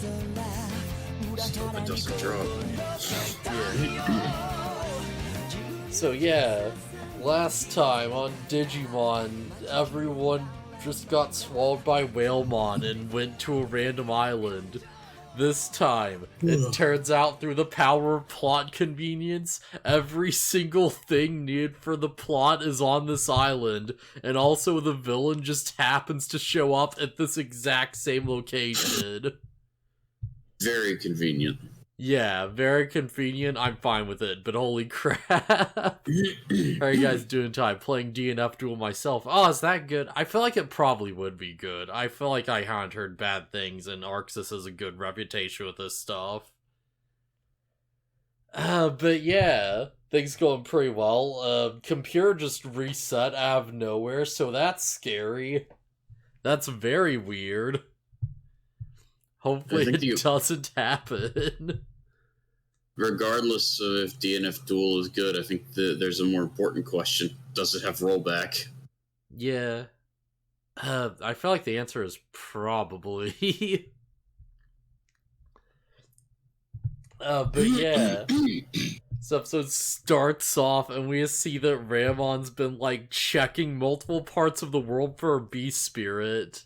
Hope it doesn't drop. So yeah, last time on Digimon, everyone just got swallowed by Whalemon and went to a random island. This time, it turns out through the power of plot convenience, every single thing needed for the plot is on this island, and also the villain just happens to show up at this exact same location. Very convenient. Yeah, very convenient. I'm fine with it, but holy crap. How are you guys doing tonight? Playing DNF Duel myself. Oh, is that good? I feel like it probably would be good. I feel like I haven't heard bad things, and Arxis has a good reputation with this stuff. But yeah, things going pretty well. Computer just reset out of nowhere, so that's scary. That's very weird. Hopefully it doesn't happen. Regardless of if DNF Duel is good, I think there's a more important question. Does it have rollback? Yeah. I feel like the answer is probably. But yeah. This episode starts off and we see that Ranamon's been, like, checking multiple parts of the world for a beast spirit.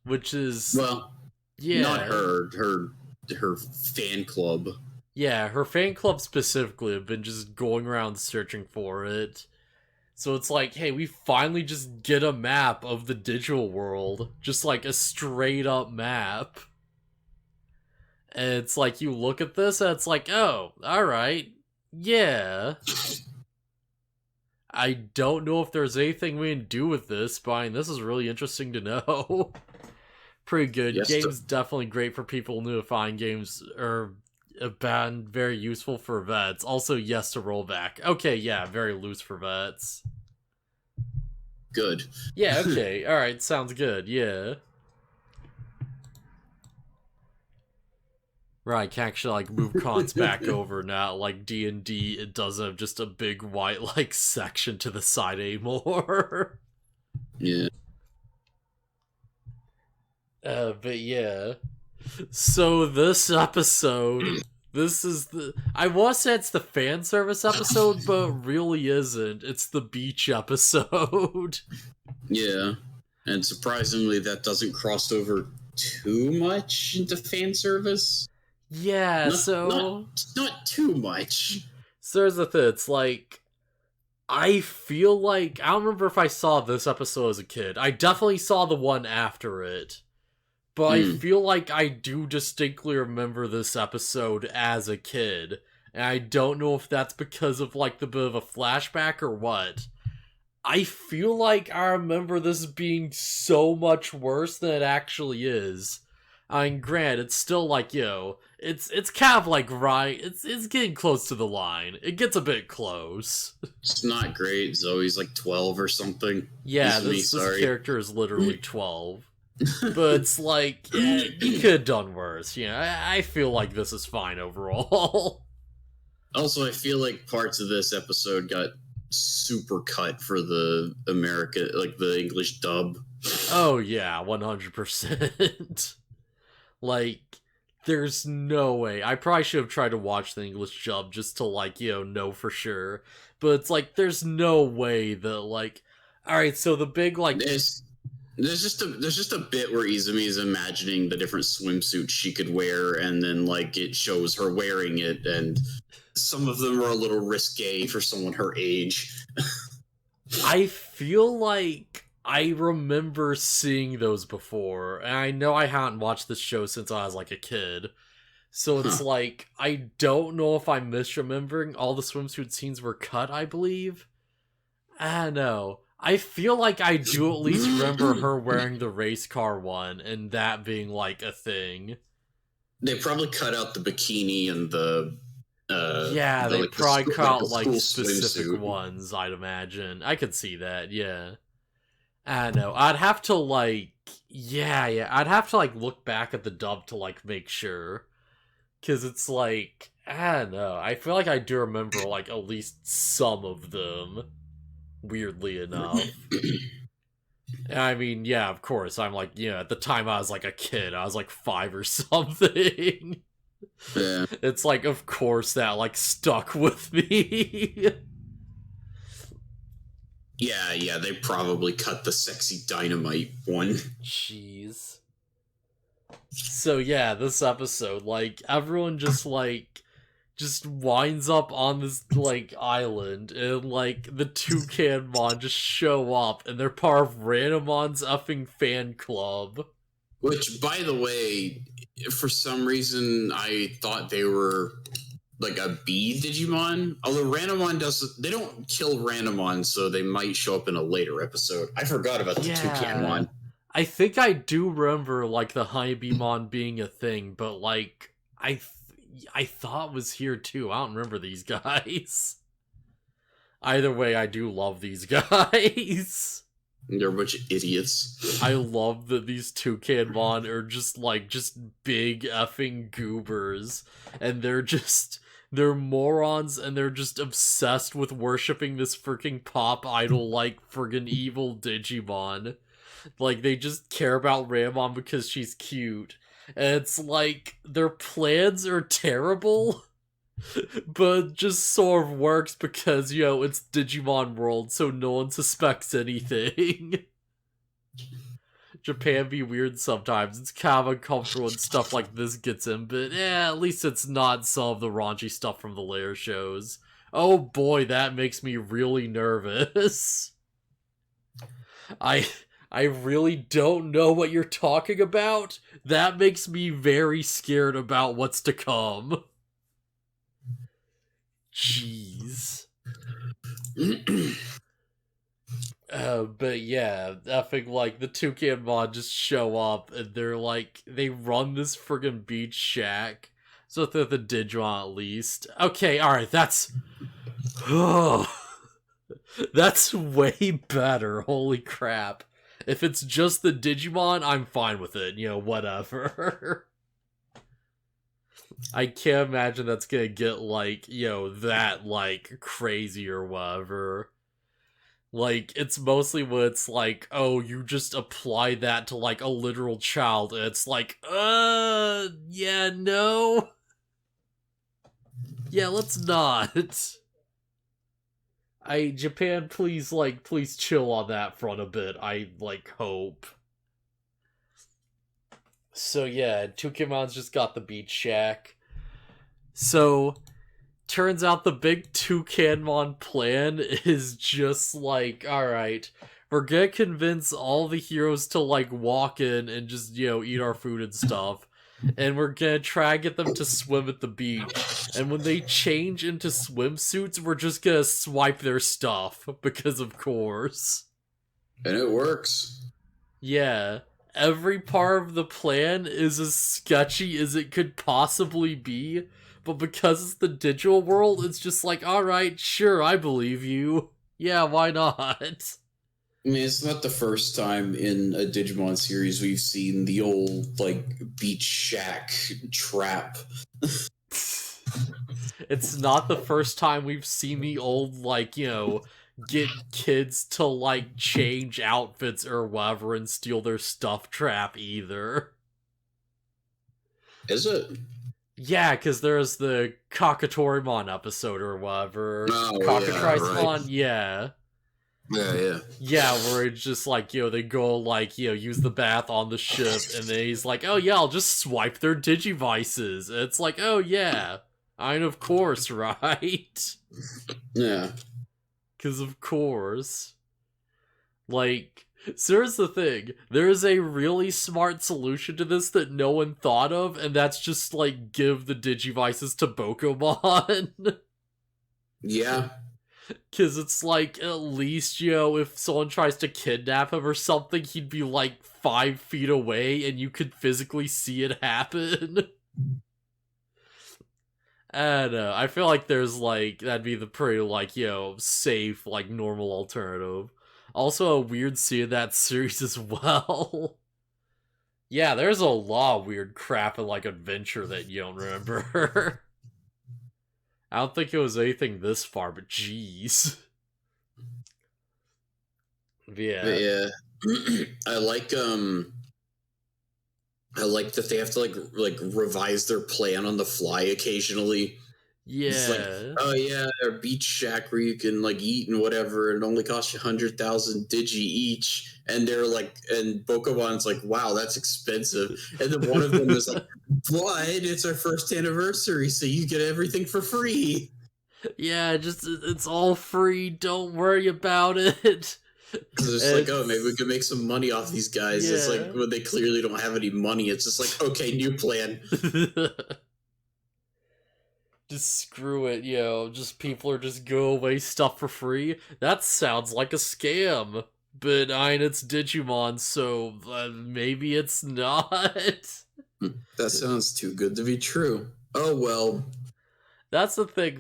Which is... Well, yeah. Not her fan club. Yeah, her fan club specifically have been just going around searching for it. So it's like, hey, we finally just get a map of the digital world. Just like a straight up map. And it's like, you look at this and it's like, oh, alright. Yeah. I don't know if there's anything we can do with this, but I mean, this is really interesting to know. Pretty good. Yes, Game's definitely great for people new to find games, or bad, very useful for vets. Also, yes to rollback. Okay, yeah, very loose for vets. Good. Yeah, okay, alright, sounds good, yeah. Right, can actually, like, move cons back over now. Like, D&D, it doesn't have just a big white, like, section to the side anymore. Yeah. But yeah. So this episode, this is the... I want to say it's the fan service episode, but it really isn't. It's the beach episode. Yeah. And surprisingly, that doesn't cross over too much into fan service. Yeah, Not too much. So there's the thing, it's like... I feel like... I don't remember if I saw this episode as a kid. I definitely saw the one after it. But I feel like I do distinctly remember this episode as a kid. And I don't know if that's because of, like, the bit of a flashback or what. I feel like I remember this being so much worse than it actually is. I mean, granted, it's still like, it's kind of like right. It's getting close to the line. It gets a bit close. It's not great. Zoe's like 12 or something. Yeah, this character is literally 12. But it's like, you could have done worse. I feel like this is fine overall. Also, I feel like parts of this episode got super cut for the the English dub. Oh yeah, 100%. Like, there's no way. I probably should have tried to watch the English dub just to, like, know for sure. But it's like, there's no way that, like, alright, so the big, like... There's just a bit where Izumi is imagining the different swimsuits she could wear, and then, like, it shows her wearing it, and some of them are a little risque for someone her age. I feel like I remember seeing those before, and I know I haven't watched this show since I was, like, a kid. So it's like, I don't know if I'm misremembering. All the swimsuit scenes were cut, I believe. I don't know. I feel like I do at least remember her wearing the race car one, and that being, like, a thing. They probably cut out the bikini and the... yeah, they probably cut out, like, specific swimsuit. ones, I'd imagine. I could see that, yeah. I don't know. I'd have to, like... Yeah, I'd have to, like, look back at the dub to, like, make sure. Because it's, like... I don't know. I feel like I do remember, like, at least some of them. Weirdly enough. I mean, yeah, of course. I'm like, at the time I was like a kid. I was like 5 or something. Yeah. It's like, of course, that like stuck with me. Yeah, they probably cut the sexy dynamite one. Jeez. So yeah, this episode, like, everyone just winds up on this like island, and like the Toucanmon just show up, and they're part of Ranamon's effing fan club. Which, by the way, for some reason I thought they were like a bee Digimon. Although Ranamon they don't kill Ranamon, so they might show up in a later episode. I forgot about the Toucanmon. I think I do remember like the Honeybee-mon being a thing, but like I thought was here too. I don't remember these guys. Either way, I do love these guys. They're a bunch of idiots. I love that these Toucanmon are just big effing goobers, and they're morons, and they're just obsessed with worshipping this freaking pop idol like friggin' evil Digimon. Like, they just care about Ranamon because she's cute. And it's like, their plans are terrible, but just sort of works because, it's Digimon World, so no one suspects anything. Japan be weird sometimes. It's kind of uncomfortable when stuff like this gets in, but at least it's not some of the raunchy stuff from the later shows. Oh boy, that makes me really nervous. I really don't know what you're talking about. That makes me very scared about what's to come. Jeez. But yeah, I think like the Toucanmon just show up, and they're like, they run this friggin' beach shack. So they're the Digimon at least. Okay, alright, that's... that's way better, holy crap. If it's just the Digimon, I'm fine with it, whatever. I can't imagine that's gonna get, like, that, like, crazy or whatever. Like, it's mostly when it's like, oh, you just apply that to, like, a literal child, and it's like, yeah, no. Yeah, let's not. Japan, please chill on that front a bit, I, hope. So yeah, Toucanmon's just got the beach shack. So, turns out the big Toucanmon plan is just alright, we're gonna convince all the heroes to walk in and just, eat our food and stuff. And we're gonna try to get them to swim at the beach. And when they change into swimsuits, we're just gonna swipe their stuff, because of course. And it works. Yeah. Every part of the plan is as sketchy as it could possibly be, but because it's the digital world, it's just alright, sure, I believe you. Yeah, why not? I mean, it's not the first time in a Digimon series we've seen the old, beach shack trap. It's not the first time we've seen the old, get kids to, change outfits or whatever and steal their stuff trap either. Is it? Yeah, because there's the Kakatorimon episode or whatever. Oh, Cockatrice-mon, right. yeah. Yeah. Yeah, where it's just they go, use the bath on the ship, and then he's like, oh yeah, I'll just swipe their Digivices. And it's like, oh yeah, of course, right? Yeah. Because of course. So here's the thing, there's a really smart solution to this that no one thought of, and that's just, give the Digivices to Bokomon. Yeah. Because it's at least, if someone tries to kidnap him or something, he'd be 5 feet away and you could physically see it happen. I don't know, I feel like there's that'd be the pretty safe, normal alternative. Also a weird scene in that series as well. Yeah, there's a lot of weird crap in Adventure that you don't remember. I don't think it was anything this far, but jeez. Yeah. But yeah. I like that they have to like revise their plan on the fly occasionally. It's like, Yeah. oh yeah, a beach shack where you can like eat and whatever, and it only costs you 100,000 digi each. And they're like, and Bokomon's like, wow, that's expensive. And then one of them is like, but it's our first anniversary, so you get everything for free. Yeah, just it's all free. Don't worry about it. Because it's like, oh, maybe we could make some money off these guys. Yeah. It's like when they clearly don't have any money. It's just like, okay, new plan. Just screw it, just people are just go away stuff for free. That sounds like a scam. But it's Digimon, so maybe it's not. That sounds too good to be true. Oh well. That's the thing,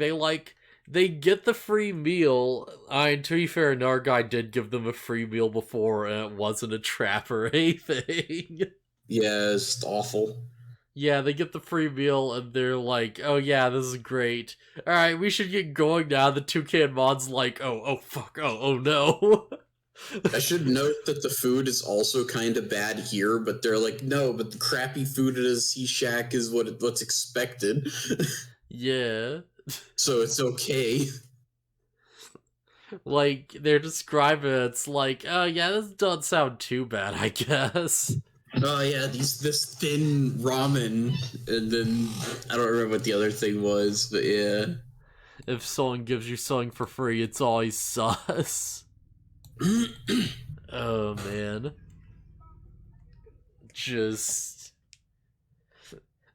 they get the free meal. To be fair, Nargai did give them a free meal before, and it wasn't a trap or anything. Yeah, it's just awful. Yeah, they get the free meal, and they're like, oh yeah, this is great. Alright, we should get going now. The Toucanmon's like, oh fuck, oh no. I should note that the food is also kind of bad here, but they're like, no, but the crappy food at a sea shack is what's expected. Yeah. So it's okay. Like, they're describing it, it's like, oh yeah, this doesn't sound too bad, I guess. Oh yeah, this thin ramen, and then I don't remember what the other thing was, but yeah. If someone gives you something for free, it's always sus. Oh man. Just...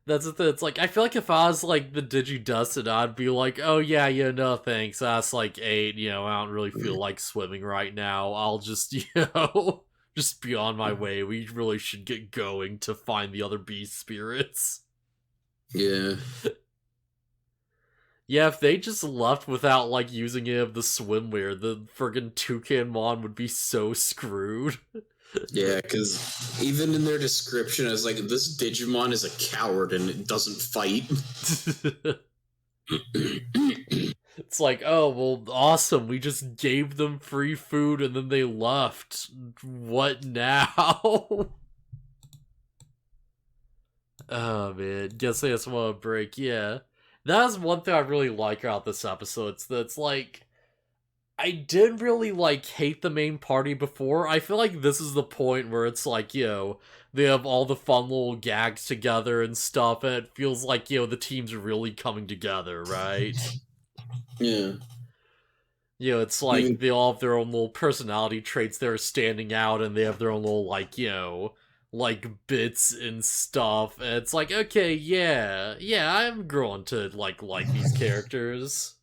That's the thing, it's like, I feel like if I was like the Digidustin, I'd be like, oh yeah, no thanks, that's like 8, I don't really feel like swimming right now, I'll just, just be on my way, we really should get going to find the other beast spirits. Yeah. Yeah, if they just left without, like, using any of the swimwear, the friggin' Toucanmon would be so screwed. Yeah, because even in their description, it's like, this Digimon is a coward and it doesn't fight. It's like, oh, well, awesome, we just gave them free food and then they left. What now? Oh, man, guess I just want a break, yeah. That's one thing I really like about this episode. It's like, I did really, like, hate the main party before. I feel like this is the point where it's like, they have all the fun little gags together and stuff, and it feels like, the team's really coming together, right? Yeah. It's like, they all have their own little personality traits that are standing out, and they have their own little, like, like bits and stuff, and it's like, okay, yeah, I'm growing to like these characters.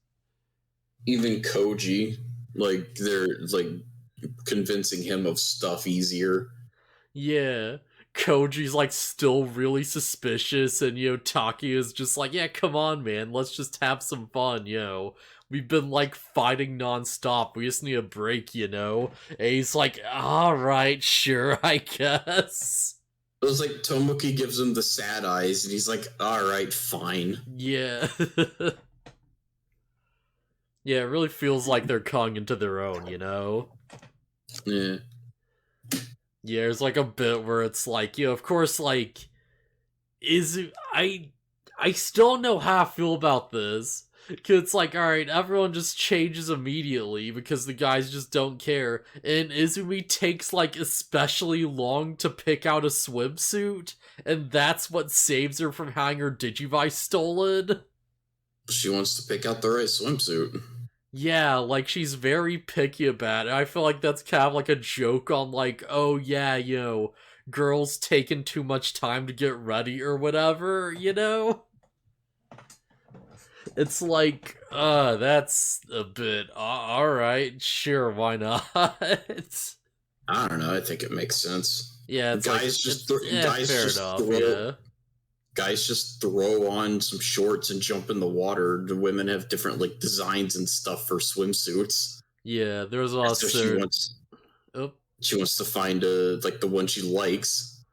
Even Koji, like they're like convincing him of stuff easier. Yeah, Koji's like still really suspicious, and Taki is just like, yeah, come on, man, let's just have some fun, we've been like fighting non-stop, we just need a break, and he's like, alright, sure, I guess. It was like Tomoki gives him the sad eyes and he's like, alright, fine. Yeah. Yeah, it really feels like they're coming into their own, Yeah. Yeah, there's like a bit where it's like, of course, like, I still don't know how I feel about this. Cause it's like, alright, everyone just changes immediately because the guys just don't care. And Izumi takes, like, especially long to pick out a swimsuit, and that's what saves her from having her Digivice stolen. She wants to pick out the right swimsuit. Yeah, like, she's very picky about it. I feel like that's kind of like a joke on, like, oh yeah, girls taking too much time to get ready or whatever, It's like, that's a bit, alright, sure, why not? I don't know, I think it makes sense. Yeah, it's guys like, fair enough, yeah. Guys just throw on some shorts and jump in the water. The women have different, like, designs and stuff for swimsuits. Yeah, there's a lot of... She wants to find, like, the one she likes.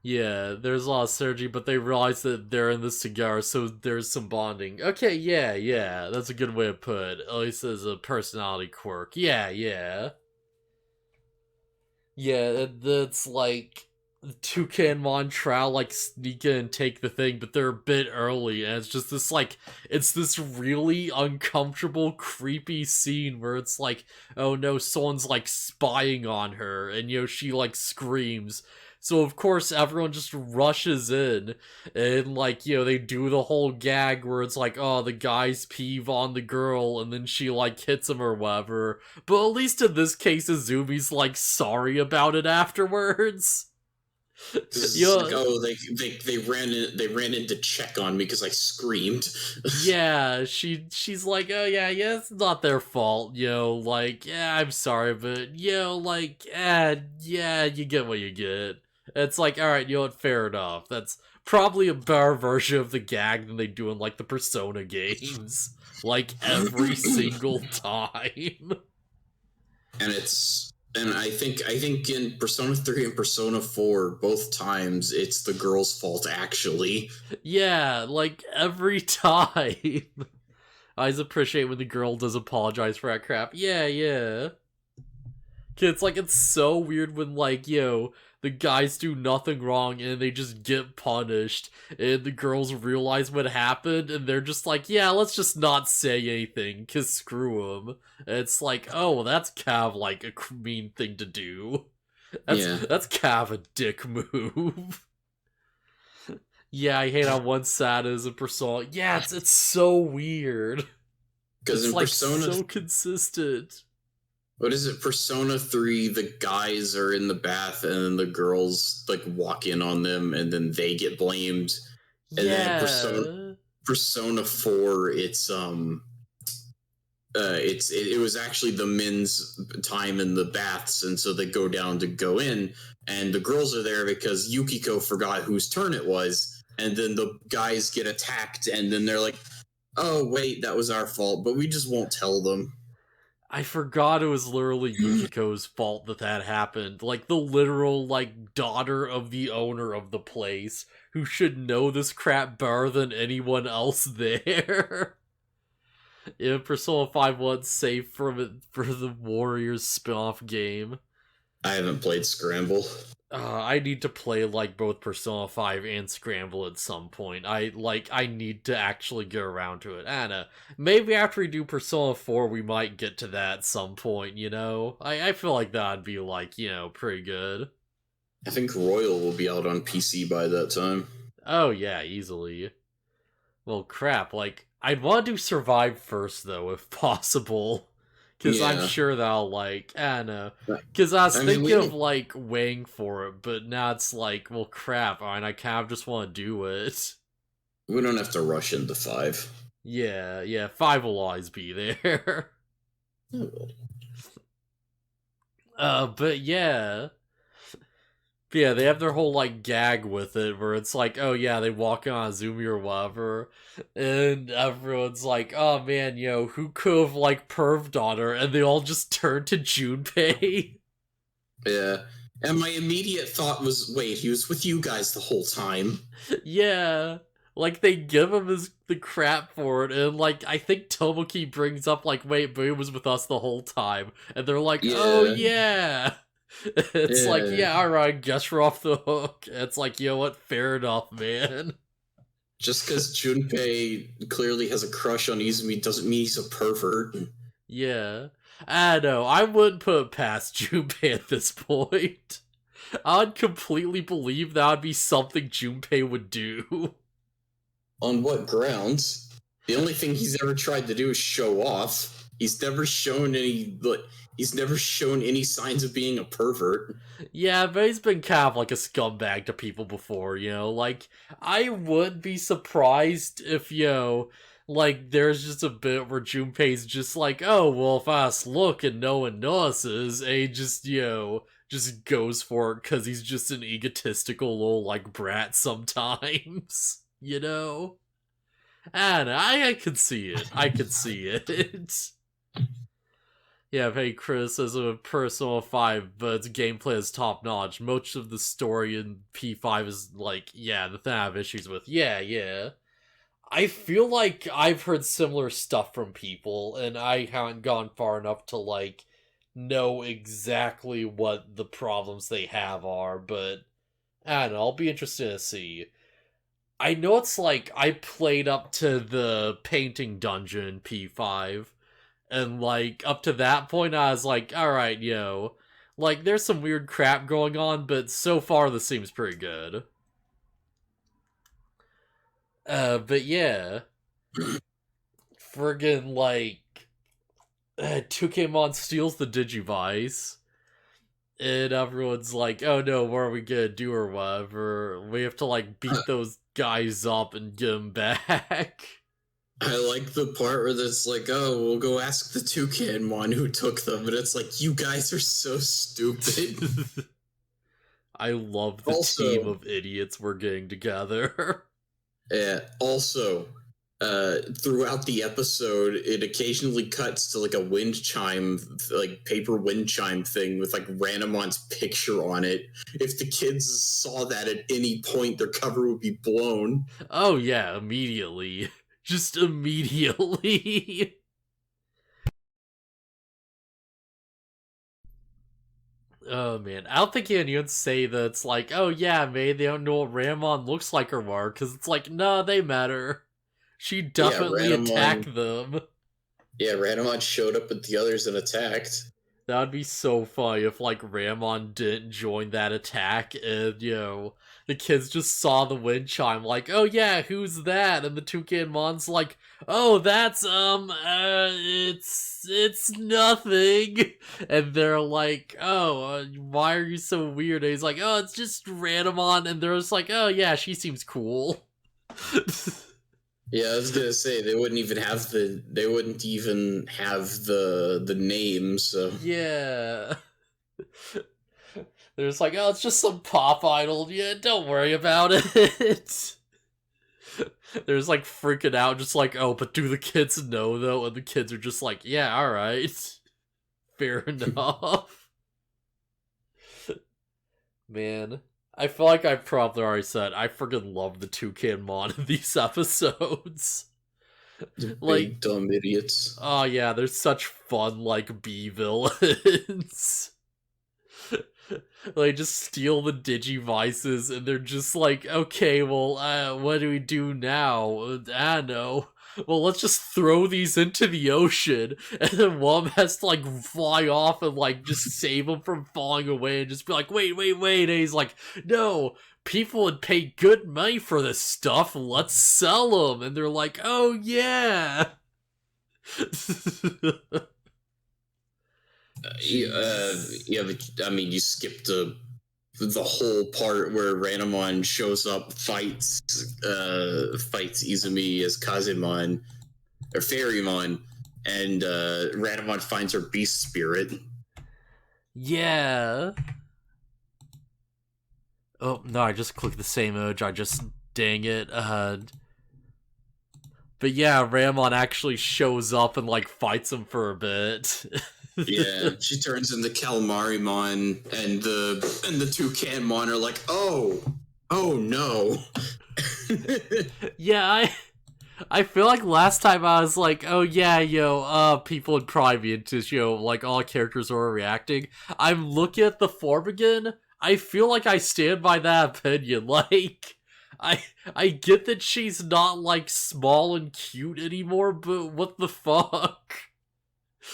Yeah, there's a lot of synergy, but they realize that they're in this together, so there's some bonding. Okay, yeah, that's a good way to put it. At least as a personality quirk. Yeah. Yeah, that's like the Toucanmon trial like sneak in and take the thing, but they're a bit early, and it's just this like it's this really uncomfortable, creepy scene where it's like, oh no, someone's like spying on her, and she like screams. So of course everyone just rushes in, and like they do the whole gag where it's like, oh, the guys peeve on the girl, and then she like hits him or whatever. But at least in this case, Izumi's like sorry about it afterwards. It's like, oh, they ran in to check on me because I screamed. Yeah, she's like, oh yeah, it's not their fault, like, yeah, I'm sorry, but like, yeah, you get what you get. It's like, all right, what, fair enough. That's probably a better version of the gag than they do in like the Persona games, like every single time. And I think in Persona 3 and Persona 4, both times it's the girl's fault actually. Yeah, like every time. I always appreciate when the girl does apologize for that crap. Yeah. It's like, it's so weird when like, the guys do nothing wrong and they just get punished, and the girls realize what happened and they're just like, yeah, let's just not say anything, cause screw them. It's like, oh, well, that's kind of like a mean thing to do. That's kind of a dick move. Yeah, I hate how one sad is a Persona. Yeah, it's so weird. Because in like Persona, so consistent. What is it? Persona 3, the guys are in the bath and then the girls like walk in on them and then they get blamed. And then Persona 4, it was actually the men's time in the baths, and so they go in, and the girls are there because Yukiko forgot whose turn it was, and then the guys get attacked, and then they're like, oh wait, that was our fault, but we just won't tell them. I forgot it was literally Yukiko's fault that happened. Like, the literal, like, daughter of the owner of the place, who should know this crap better than anyone else there. Yeah, Persona 5 was safe from it for the Warriors spin-off game. I haven't played Scramble. I need to play like both Persona 5 and Scramble at some point. I need to actually get around to it. Anna, maybe after we do Persona 4 we might get to that at some point, I feel like that'd be like, pretty good. I think Royal will be out on PC by that time. Oh yeah, easily. Well, crap, like, I'd want to do Survive first though, if possible. Because I'm sure that'll, like, I don't know. Because I was thinking of, like, weighing for it, but now it's like, well, crap, I kind of just want to do it. We don't have to rush into 5. Yeah, 5 will always be there. But yeah. Yeah, they have their whole, like, gag with it, where it's like, oh yeah, they walk on Izumi or whatever, and everyone's like, oh man, who could have, like, perved on her, and they all just turn to Junpei. Yeah, and my immediate thought was, wait, he was with you guys the whole time. Yeah, like, they give him the crap for it, and, like, I think Tomoki brings up, like, wait, but he was with us the whole time, and they're like, oh yeah! It's like, yeah, alright, guess we're off the hook. It's like, you know what, fair enough, man. Just because Junpei clearly has a crush on Izumi doesn't mean he's a pervert. Yeah. I know, I wouldn't put it past Junpei at this point. I'd completely believe that would be something Junpei would do. On what grounds? The only thing he's ever tried to do is show off. He's never shown any signs of being a pervert. Yeah, but he's been kind of like a scumbag to people before, like, I would be surprised if, like, there's just a bit where Junpei's just like, oh, well, if I just look and no one notices, and he just, just goes for it because he's just an egotistical little, like, brat sometimes, And I could see it. I could see it. Yeah, I've had criticism of Persona 5, but its gameplay is top-notch. Most of the story in P5 is like, yeah, the thing I have issues with. Yeah. I feel like I've heard similar stuff from people, and I haven't gone far enough to, like, know exactly what the problems they have are, but I don't know, I'll be interested to see. I know it's like, I played up to the painting dungeon in P5, and like, up to that point I was like, alright, like, there's some weird crap going on, but so far this seems pretty good. But yeah. Friggin' like, Toucanmon steals the Digivice, and everyone's like, oh no, what are we gonna do or whatever? We have to like beat those guys up and get them back. I like the part where it's like, oh, we'll go ask the Toucanmon who took them, but it's like, you guys are so stupid. I love the team of idiots we're getting together. Yeah, also, throughout the episode, it occasionally cuts to like a wind chime, like paper wind chime thing with like Ranamon's picture on it. If the kids saw that at any point, their cover would be blown. Oh yeah, immediately. Just immediately. Oh man, I don't think anyone say that it's like, oh yeah, man, they don't know what Ranamon looks like or more, because it's like, nah, they matter. She definitely attacked them. Yeah, Ranamon showed up with the others and attacked. That would be so funny if, like, Ranamon didn't join that attack and, the kids just saw the wind chime, like, oh yeah, who's that? And the Toucanmon's like, oh, that's, it's nothing. And they're like, oh, why are you so weird? And he's like, oh, it's just Ranamon. And they're just like, oh yeah, she seems cool. Yeah, I was gonna say they wouldn't even have the name, so yeah. They're just like, oh, it's just some pop idol. Yeah, don't worry about it. They're just like freaking out, just like, oh, but do the kids know though? And the kids are just like, yeah, all right, fair enough. Man, I feel like I probably already said I freaking love the Toucanmon in these episodes. Like, big dumb idiots. Oh yeah, they're such fun like B villains. They just steal the Digivices and they're just like, okay, well, what do we do now? I don't know. Well, let's just throw these into the ocean, and then one has to like fly off and like just save them from falling away, and just be like, wait, and he's like, no, people would pay good money for this stuff, let's sell them, and they're like, oh yeah. Yeah, but I mean, you skipped the whole part where Ranamon shows up, fights Izumi as Kazemon or Fairymon, and Ranamon finds her beast spirit. Yeah. Oh no, I just clicked the same image. Dang it. But yeah, Ranamon actually shows up and like fights him for a bit. Yeah, she turns into Calmarimon, and the Toucanmon are like, oh no. Yeah, I feel like last time I was like, oh yeah, people would probably be into, like all characters are reacting. I'm looking at the form again. I feel like I stand by that opinion. Like, I get that she's not like small and cute anymore, but what the fuck?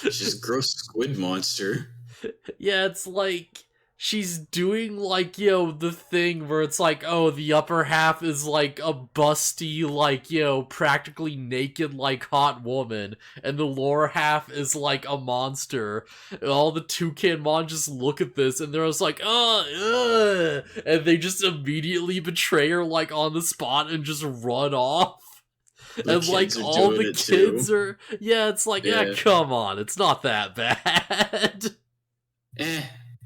She's a gross squid monster. Yeah, it's like she's doing like, the thing where it's like, oh, the upper half is like a busty, like, practically naked, like, hot woman, and the lower half is like a monster. And all the Toucanmon just look at this and they're just like, and they just immediately betray her, like, on the spot and just run off. And like all the kids are, yeah, it's like, yeah, come on, it's not that bad.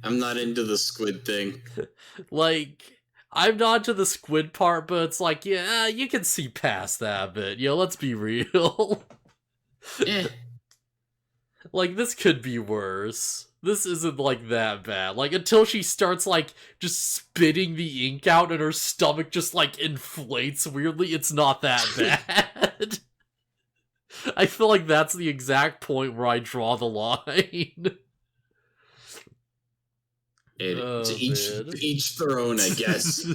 I'm not into the squid thing. Like, I'm not into the squid part, but it's like, yeah, you can see past that a bit. Let's be real. Like, this could be worse. This isn't, like, that bad. Like, until she starts, like, just spitting the ink out and her stomach just, like, inflates weirdly, it's not that bad. I feel like that's the exact point where I draw the line. To Oh, man. each their own, I guess.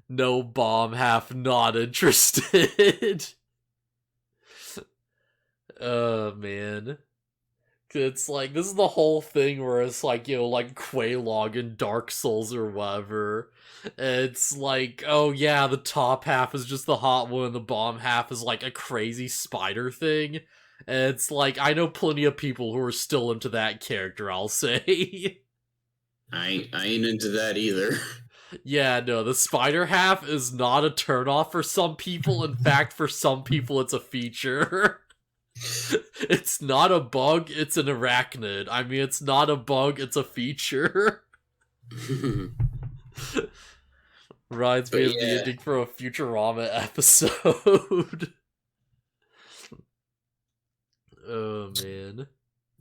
No bomb, half not interested. Oh, man. It's like, this is the whole thing where it's like, like Quelaag in Dark Souls or whatever. It's like, oh yeah, the top half is just the hot one, and the bottom half is like a crazy spider thing. And it's like, I know plenty of people who are still into that character, I'll say. I ain't into that either. Yeah, no, the spider half is not a turnoff for some people. In fact, for some people, it's a feature. It's not a bug, it's an arachnid. I mean, it's not a bug, it's a feature. Reminds me of the ending for a Futurama episode. Oh, man.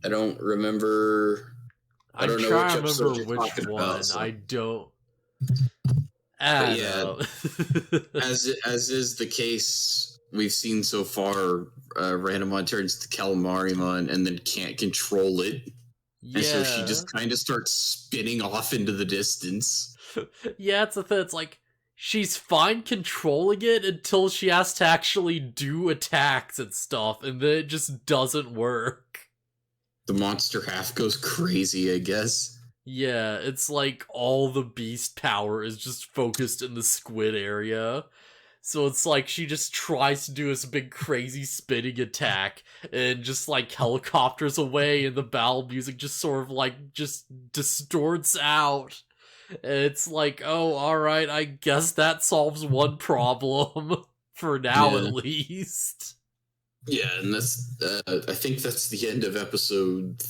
I don't remember. I don't know which episode you're talking about. So. I don't. But yeah, as is the case we've seen so far, Ranamon turns to Calamarimon and then can't control it. Yeah. And so she just kind of starts spinning off into the distance. Yeah, it's a thing. It's like, she's fine controlling it until she has to actually do attacks and stuff, and then it just doesn't work. The monster half goes crazy, I guess. Yeah, it's like all the beast power is just focused in the squid area. So it's like she just tries to do this big crazy spinning attack and just like helicopters away, and the battle music just sort of like just distorts out. And it's like, oh, alright, I guess that solves one problem. For now, at least. Yeah, and that's, I think that's the end of episode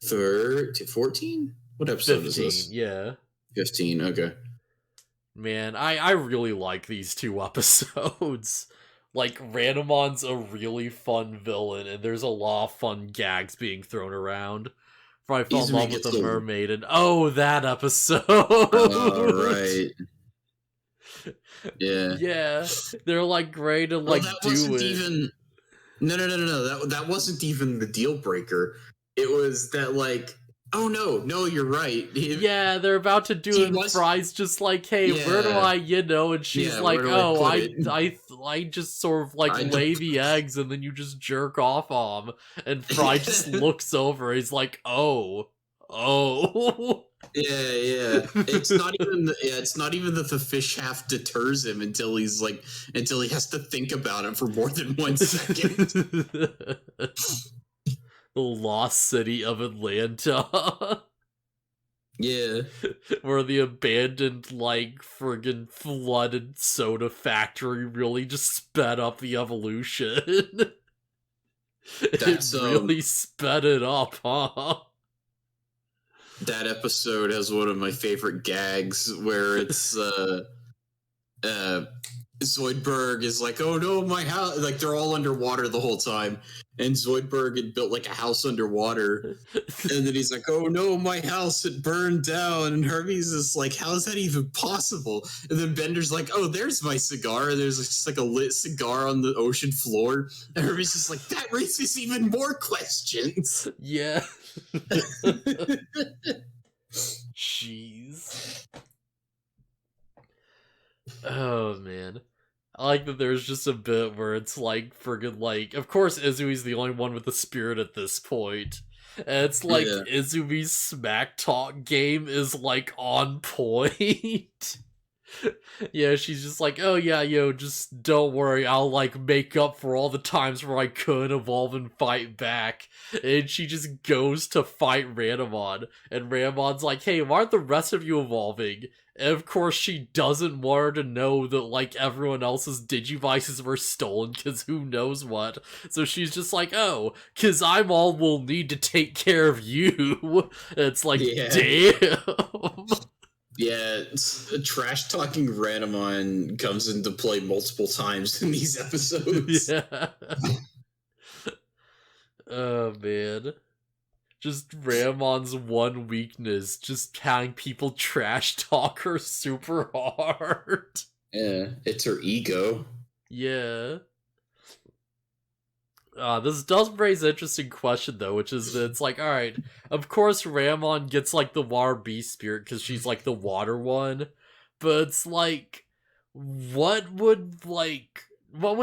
14? What episode 15, is this? Yeah. 15, okay. Man, I really like these two episodes. Like, Ranamon's a really fun villain, and there's a lot of fun gags being thrown around. I fell in love with the mermaid, and oh, that episode! Right. Yeah. Yeah, they're like great to like do it. Even... No. That wasn't even the deal breaker. It was that like, oh no, you're right. Yeah, they're about to do it. And Fry's just like, hey, where do I, and she's like, oh, I just sort of like lay the eggs, and then you just jerk off on them. And Fry just looks over. He's like, oh. Yeah. It's not even that the fish half deters him until he has to think about it for more than 1 second. The lost city of Atlanta. Yeah. Where the abandoned, like, friggin' flooded soda factory really just sped up the evolution. It really sped it up, huh? That episode has one of my favorite gags where it's Zoidberg is like, oh no, my house, like they're all underwater the whole time, and Zoidberg had built like a house underwater, and then he's like, oh no, my house had burned down, and Hermes is like, how is that even possible? And then Bender's like, oh, there's my cigar, and there's just like a lit cigar on the ocean floor, and Hermes is like, that raises even more questions. Yeah. Jeez. Oh, man. I like that there's just a bit where it's like, friggin' like, of course Izumi's the only one with the spirit at this point. And it's like, Izumi's smack talk game is like on point. Yeah, she's just like, oh yeah, just don't worry, I'll like make up for all the times where I couldn't evolve and fight back. And she just goes to fight Ranamon, and Ranamon's like, hey, why aren't the rest of you evolving? And of course she doesn't want her to know that like everyone else's Digivices were stolen, cause who knows what. So she's just like, oh, cause I'm all we'll need to take care of you. And it's like, damn. Yeah, trash talking Ranamon comes into play multiple times in these episodes. Yeah. Oh man. Just Ranamon's one weakness, just having people trash talk her super hard. Yeah, it's her ego. Yeah. This does raise an interesting question, though, which is that it's like, alright, of course Ranamon gets, like, the water beast spirit because she's, like, the water one, but it's like, what would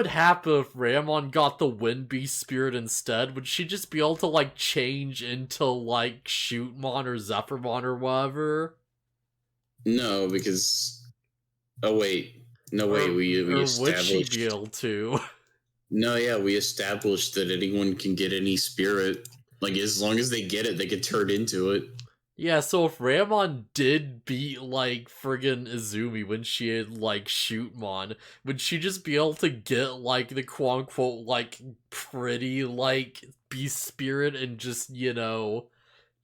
happen if Ranamon got the wind beast spirit instead? Would she just be able to, like, change into, like, Shootmon or Zephyrmon or whatever? No, because... Oh, wait. No, wait, we established... Or would she be able to? No, yeah, we established that anyone can get any spirit. Like, as long as they get it, they can turn into it. Yeah, so if Ranamon did beat, like, friggin' Izumi when she had, like, Shootmon, would she just be able to get, like, the quote-unquote, like, pretty, like, beast spirit and just, you know,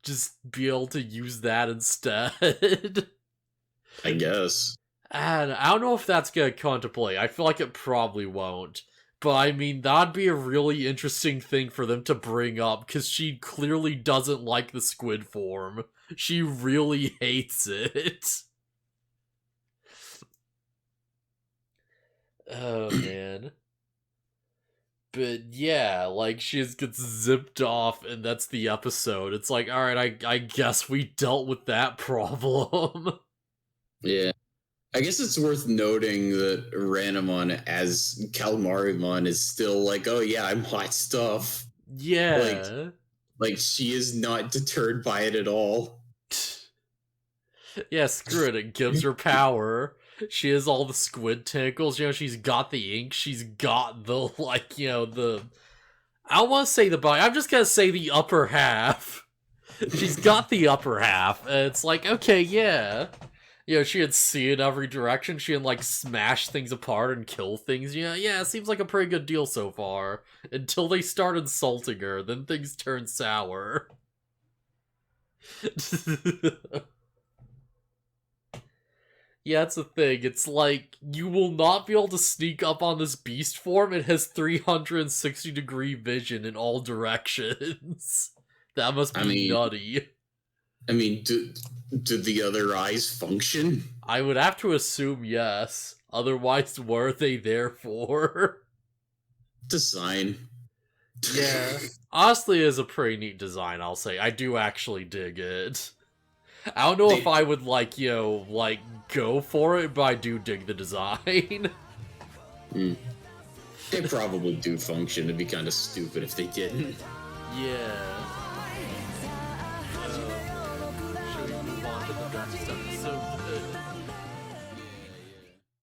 just be able to use that instead? I guess. And I don't know if that's gonna come into play. I feel like it probably won't. But I mean, that'd be a really interesting thing for them to bring up, because she clearly doesn't like the squid form. She really hates it. Oh, man. But yeah, like, she just gets zipped off, and that's the episode. It's like, alright, I guess we dealt with that problem. Yeah. I guess it's worth noting that Ranamon as Calmarimon is still like, oh yeah, I'm hot stuff. Yeah. Like she is not deterred by it at all. Yeah, screw it. It gives her power. She has all the squid tentacles. You know, she's got the ink. She's got the, like, you know, the... I don't want to say the body. I'm just going to say the upper half. She's got the upper half. And it's like, okay, yeah. You know, she had see in every direction. She can, like, smash things apart and kill things. Yeah, it seems like a pretty good deal so far. Until they start insulting her. Then things turn sour. Yeah, that's the thing. It's like, you will not be able to sneak up on this beast form. It has 360-degree vision in all directions. That must be nutty. I mean, do the other eyes function? I would have to assume yes. Otherwise, what are they there for? Design. Yeah. Honestly, it is a pretty neat design, I'll say. I do actually dig it. I don't know if I would, like, you know, like, go for it, but I do dig the design. They probably do function. It'd be kind of stupid if they didn't. Yeah. Should we move on to the next episode?